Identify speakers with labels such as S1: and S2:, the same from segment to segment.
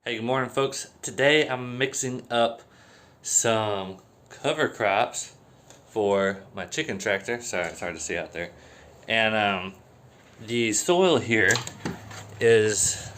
S1: Hey, good morning, folks. Today I'm mixing up some cover crops for my chicken tractor. Sorry, it's hard to see out there. And the soil here is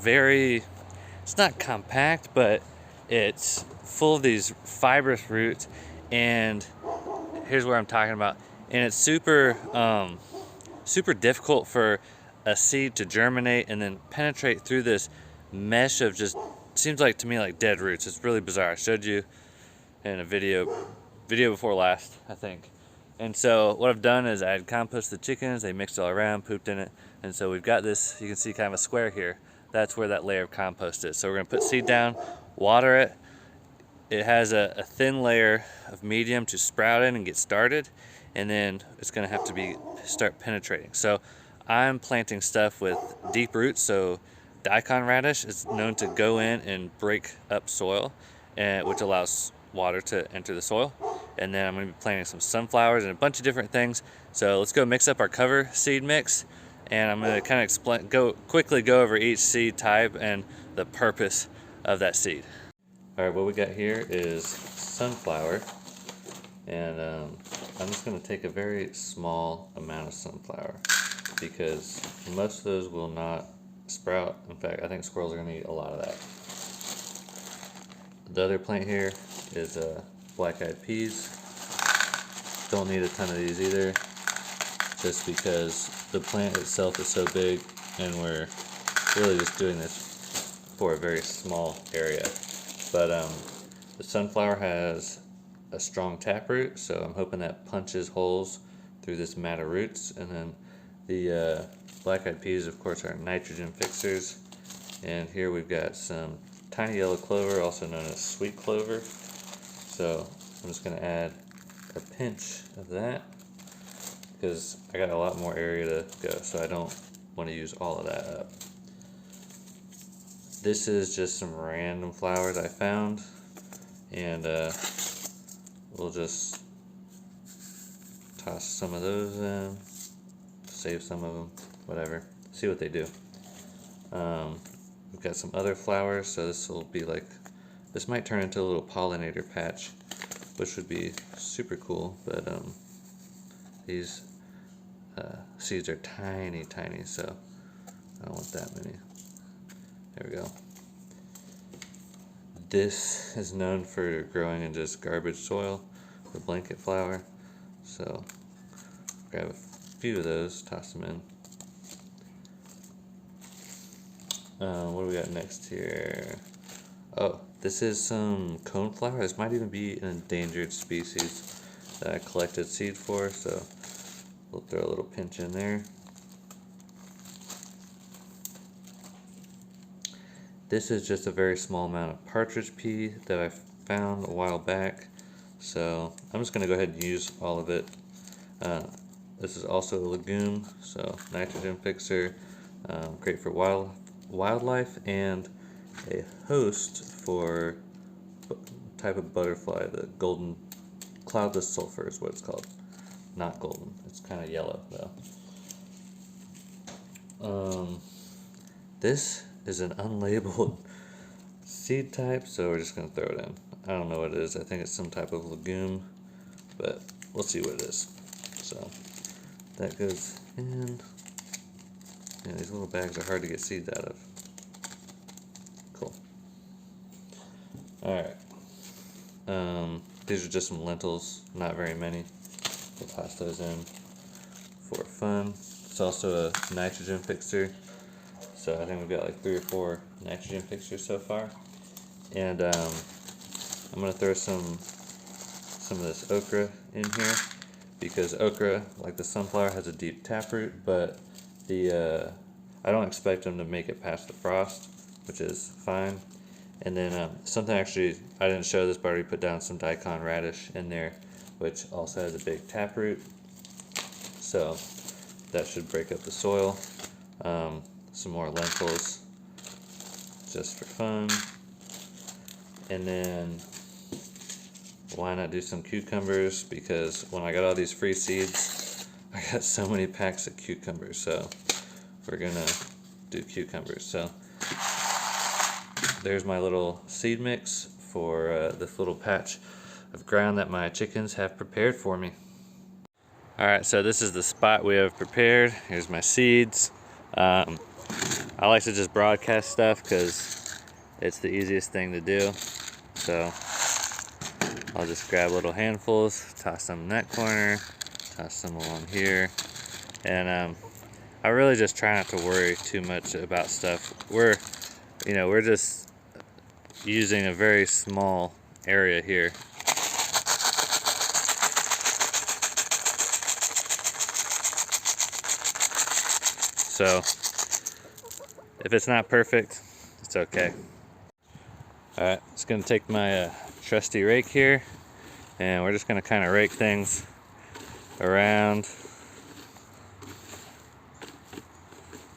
S1: it's not compact, but it's full of these fibrous roots. And here's what I'm talking about. And it's super difficult for a seed to germinate and then penetrate through this mesh of just seems like to me like dead roots. It's really bizarre. I showed you in a video before last, I think. And so what I've done is I had composted the chickens, they mixed it all around, pooped in it, and so we've got this, you can see kind of a square here. That's where that layer of compost is. So we're gonna put seed down, water it. It has a thin layer of medium to sprout in and get started, and then it's gonna have to start penetrating. So I'm planting stuff with deep roots, so daikon radish is known to go in and break up soil, which allows water to enter the soil. And then I'm going to be planting some sunflowers and a bunch of different things. So let's go mix up our cover seed mix, and I'm going to kind of quickly go over each seed type and the purpose of that seed. All right, what we got here is sunflower, and I'm just going to take a very small amount of sunflower because most of those will not sprout. In fact, I think squirrels are going to eat a lot of that. The other plant here is black-eyed peas. Don't need a ton of these either, just because the plant itself is so big and we're really just doing this for a very small area. But the sunflower has a strong taproot, so I'm hoping that punches holes through this mat of roots. And then the black-eyed peas, of course, are nitrogen fixers. And here we've got some tiny yellow clover, also known as sweet clover. So I'm just going to add a pinch of that because I got a lot more area to go, so I don't want to use all of that up. This is just some random flowers I found, and we'll just toss some of those in, save some of them, whatever, see what they do. We've got some other flowers, so this might turn into a little pollinator patch, which would be super cool, but these seeds are tiny, so I don't want that many. There we go. This is known for growing in just garbage soil, the blanket flower, so grab a few of those, toss them in. What do we got next here? Oh, this is some coneflower. This might even be an endangered species that I collected seed for, so we'll throw a little pinch in there. This is just a very small amount of partridge pea that I found a while back, so I'm just going to go ahead and use all of it. This is also a legume, so nitrogen fixer, great for wildlife, and a host for a type of butterfly, the golden cloudless sulfur is what it's called. Not golden, it's kind of yellow though. This is an unlabeled seed type, so we're just going to throw it in. I don't know what it is. I think it's some type of legume, but we'll see what it is. So that goes in. Yeah, these little bags are hard to get seeds out of. Cool. Alright. These are just some lentils, not very many. We'll toss those in for fun. It's also a nitrogen fixer. So I think we've got like 3 or 4 nitrogen fixers so far. And I'm going to throw some of this okra in here, because okra, like the sunflower, has a deep taproot, but I don't expect them to make it past the frost, which is fine. And then something actually, I didn't show this, but I already put down some daikon radish in there, which also has a big taproot. So that should break up the soil. Some more lentils, just for fun. And then why not do some cucumbers, because when I got all these free seeds, I got so many packs of cucumbers, so we're gonna do cucumbers. So there's my little seed mix for this little patch of ground that my chickens have prepared for me. Alright, so this is the spot we have prepared. Here's my seeds. I like to just broadcast stuff because it's the easiest thing to do. So I'll just grab little handfuls, toss some in that corner, toss some along here, and I really just try not to worry too much about stuff. We're just using a very small area here. So if it's not perfect, it's okay. All right, just gonna take my trusty rake here, and we're just gonna kind of rake things around,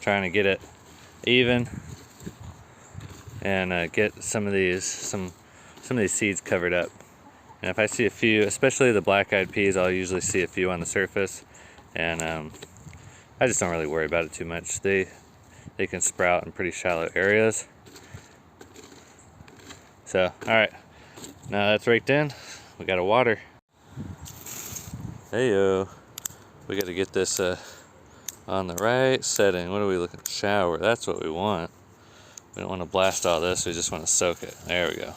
S1: trying to get it even, and get some of these seeds covered up. And if I see a few, especially the black-eyed peas, I'll usually see a few on the surface, and I just don't really worry about it too much. They can sprout in pretty shallow areas. So, all right, now that's raked in, we gotta water. Heyo, we gotta get this on the right setting. What are we looking? Shower, that's what we want. We don't want to blast all this, we just want to soak it. There we go.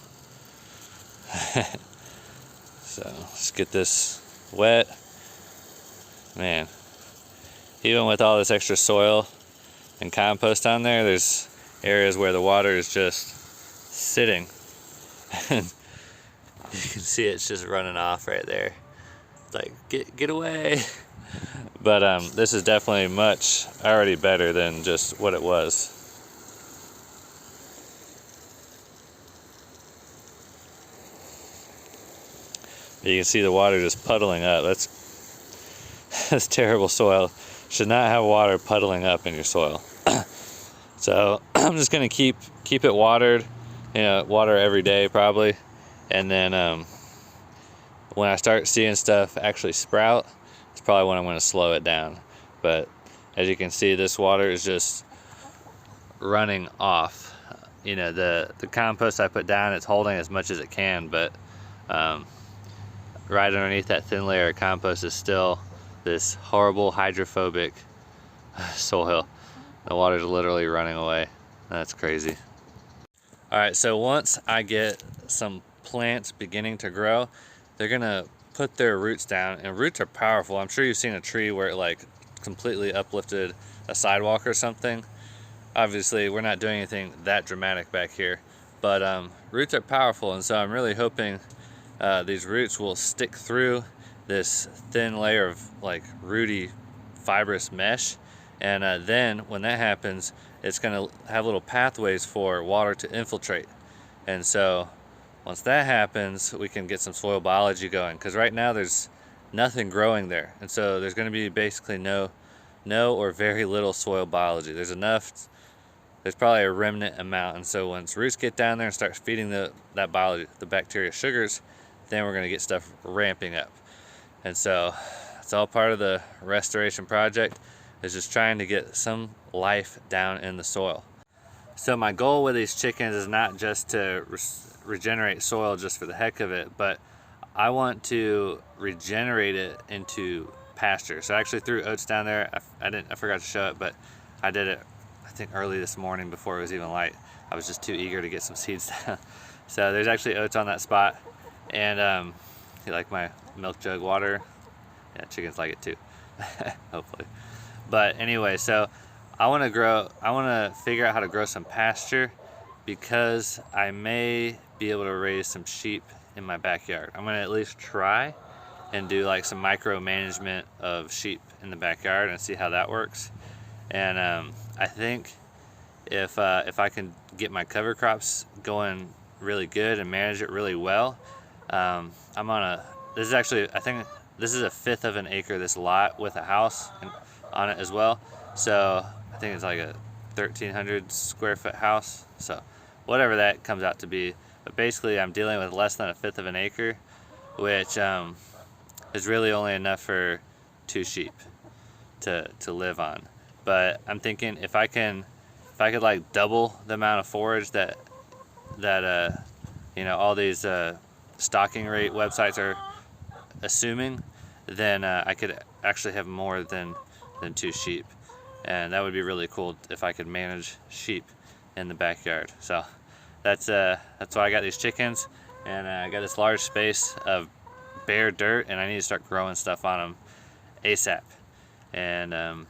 S1: So, let's get this wet. Man, even with all this extra soil and compost on there, there's areas where the water is just sitting. And you can see it's just running off right there. It's like, get away. But this is definitely much already better than just what it was. You can see the water just puddling up. That's terrible soil. Should not have water puddling up in your soil. So I'm just gonna keep it watered, water every day probably, and then when I start seeing stuff actually sprout, it's probably when I'm gonna slow it down. But as you can see, this water is just running off. The compost I put down, it's holding as much as it can, but right underneath that thin layer of compost is still this horrible hydrophobic soil. The water's literally running away. That's crazy. All right, so once I get some plants beginning to grow, they're gonna put their roots down, and roots are powerful. I'm sure you've seen a tree where it like completely uplifted a sidewalk or something. Obviously, we're not doing anything that dramatic back here, but roots are powerful, and so I'm really hoping these roots will stick through this thin layer of like rooty fibrous mesh, and then when that happens, it's going to have little pathways for water to infiltrate. And so once that happens, we can get some soil biology going, because right now there's nothing growing there, and so there's going to be basically no or very little soil biology. There's probably a remnant amount, and so once roots get down there and start feeding that biology, the bacteria sugars, then we're going to get stuff ramping up. And so it's all part of the restoration project, is just trying to get some life down in the soil. So my goal with these chickens is not just to regenerate soil just for the heck of it, but I want to regenerate it into pasture. So I actually threw oats down there. I forgot to show it, but I did it I think early this morning before it was even light. I was just too eager to get some seeds down. So there's actually oats on that spot. And you like my milk jug water? Yeah, chickens like it too. Hopefully. But anyway, so I want to figure out how to grow some pasture, because I may be able to raise some sheep in my backyard. I'm going to at least try and do like some micromanagement of sheep in the backyard and see how that works. And I think if I can get my cover crops going really good and manage it really well, this is actually, I think this is 1/5 of an acre, this lot, with a house on it as well. So I think it's like a 1,300 square foot house. So whatever that comes out to be. But basically I'm dealing with less than 1/5 of an acre, which is really only enough for 2 sheep to live on. But I'm thinking if I could like double the amount of forage that that you know, all these stocking rate websites are assuming, then I could actually have more than 2 sheep, and that would be really cool if I could manage sheep in the backyard. So that's why I got these chickens, and I got this large space of bare dirt, and I need to start growing stuff on them ASAP. And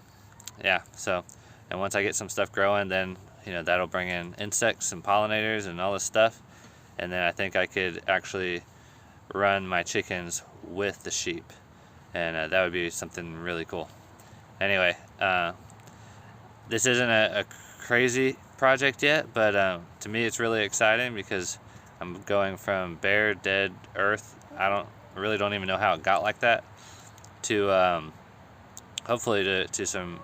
S1: yeah, so, and once I get some stuff growing, then, you know, that'll bring in insects and pollinators and all this stuff, and then I think I could actually run my chickens with the sheep, and that would be something really cool. Anyway, this isn't a crazy project yet, but to me it's really exciting because I'm going from bare, dead earth, I really don't even know how it got like that, to hopefully to some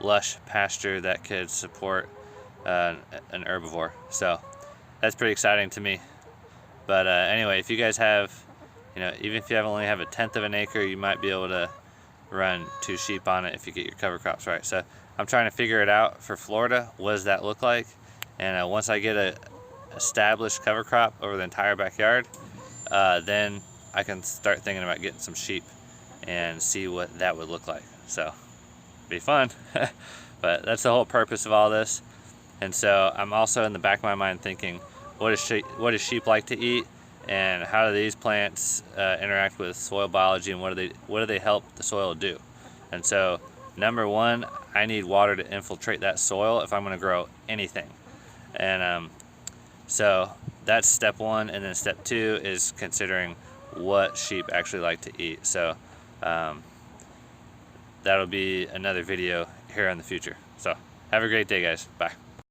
S1: lush pasture that could support an herbivore. So that's pretty exciting to me. But anyway, if you guys have, you know, even if you only have 1/10 of an acre, you might be able to run 2 sheep on it if you get your cover crops right. So I'm trying to figure it out for Florida. What does that look like? And once I get a established cover crop over the entire backyard, then I can start thinking about getting some sheep and see what that would look like. So be fun. But that's the whole purpose of all this. And so I'm also in the back of my mind thinking, what do sheep like to eat, and how do these plants interact with soil biology, and what do they help the soil do? And so number one, I need water to infiltrate that soil if I'm going to grow anything. And so that's step one. And then step two is considering what sheep actually like to eat. So that'll be another video here in the future. So have a great day, guys. Bye.